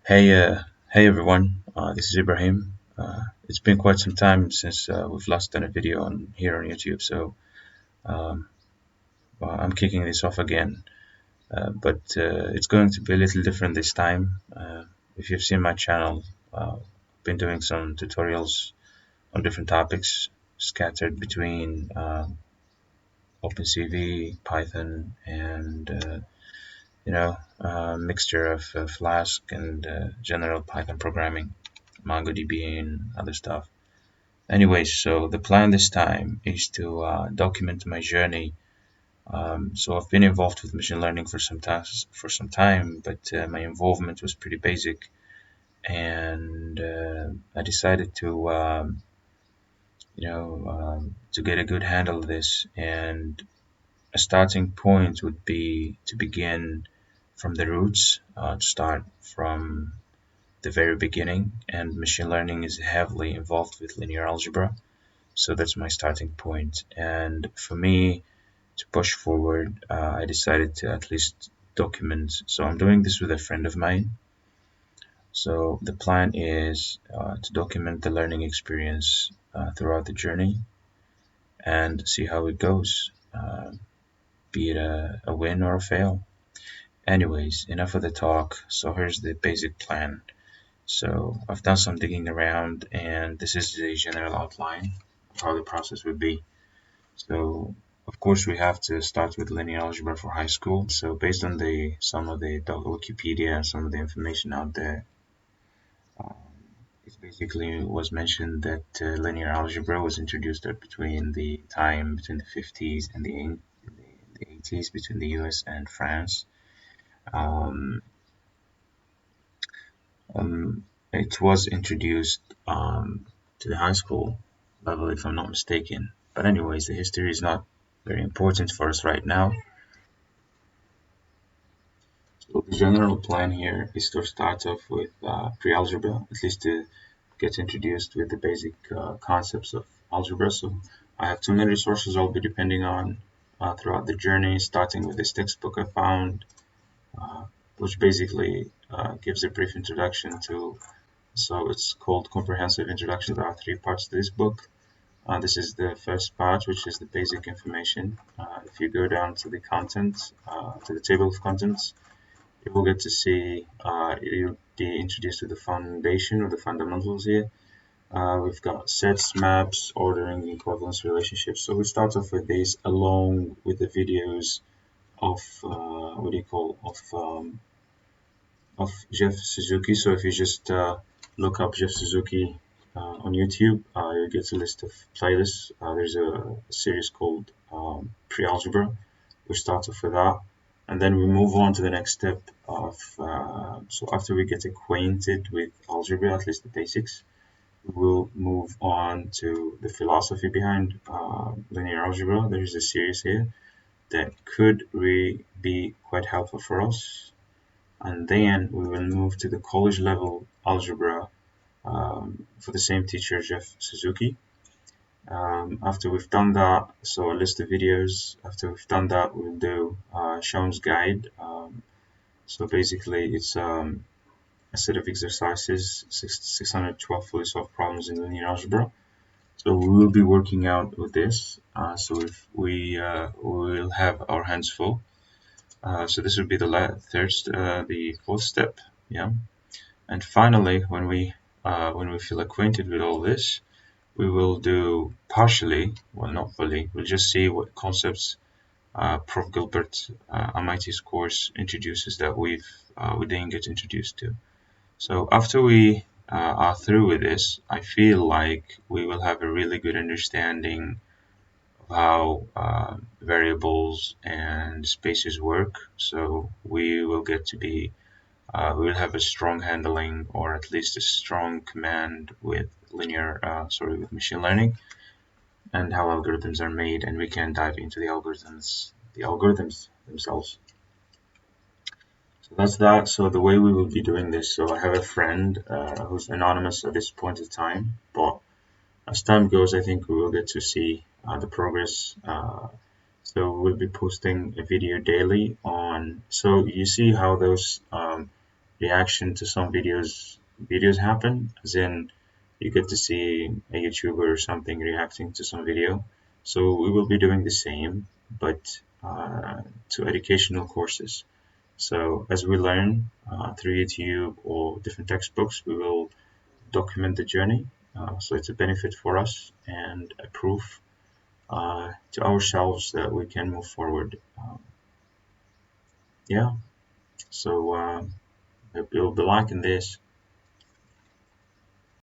Hey, hey everyone. This is Ibrahim. It's been quite some time since we've last done a video on here on YouTube, so um, I'm kicking this off again. But it's going to be a little different this time. If you've seen my channel, I've been doing some tutorials on different topics scattered between OpenCV, Python, and mixture of Flask and general Python programming, MongoDB and other stuff. Anyways, so the plan this time is to document my journey. So I've been involved with machine learning for some time, but my involvement was pretty basic, and I decided to get a good handle of this. And a starting point would be to begin from the roots, to start from the very beginning. And machine learning is heavily involved with linear algebra. So that's my starting point. And for me to push forward, I decided to at least document. So I'm doing this with a friend of mine. So the plan is to document the learning experience throughout the journey and see how it goes, be it a win or a fail. Anyways, enough of the talk. So here's the basic plan. So I've done some digging around, and this is the general outline of how the process would be. So of course we have to start with linear algebra for high school. So based on the some of the Wikipedia and some of the information out there, um, it basically was mentioned that linear algebra was introduced between the time between the 50s and the 80s between the US and France. Um, it was introduced to the high school level, if I'm not mistaken. But anyways, the history is not very important for us right now. So the general plan here is to start off with pre-algebra, at least to get introduced with the basic concepts of algebra. So I have two main resources I'll be depending on throughout the journey, starting with this textbook I found, uh, which basically gives a brief introduction to. So it's called Comprehensive Introduction. There are three parts to this book. This is the first part, which is the basic information. If you go down to the contents, to the table of contents, you will get to see, you'll be introduced to the foundation or the fundamentals here. We've got sets, maps, ordering, equivalence relationships. So we start off with these along with the videos of, what do you call, of Jeff Suzuki. So if you just look up Jeff Suzuki on YouTube, you'll get a list of playlists. There's a series called Pre-Algebra. We start off with that, and then we move on to the next step of. So after we get acquainted with algebra, at least the basics, we will move on to the philosophy behind linear algebra. There is a series here that could really be quite helpful for us, and then we will move to the college level algebra for the same teacher, Jeff Suzuki. After we've done that, so a list of videos. After we've done that, we'll do Sean's guide. So basically, it's a set of exercises, 612 fully solved problems in linear algebra. So we will be working out with this. So if we will have our hands full. So this would be the fourth step, yeah. And finally, when we feel acquainted with all this, we will do partially, well, not fully. We'll just see what concepts Prof. Gilbert MIT's course introduces that we didn't get introduced to. So after we are through with this, I feel like we will have a really good understanding of how variables and spaces work. So we will get to be we will have a strong handling or at least a strong command with with machine learning and how algorithms are made, and we can dive into the algorithms themselves. So that's that. So the way we will be doing this, so I have a friend who's anonymous at this point in time, but as time goes, I think we will get to see the progress. So we'll be posting a video daily on. So you see how those reaction to some videos happen, as in you get to see a YouTuber or something reacting to some video. So we will be doing the same, but to educational courses. So as we learn through YouTube or different textbooks, we will document the journey. So it's a benefit for us and a proof to ourselves that we can move forward. Yeah. So hope you'll be liking this.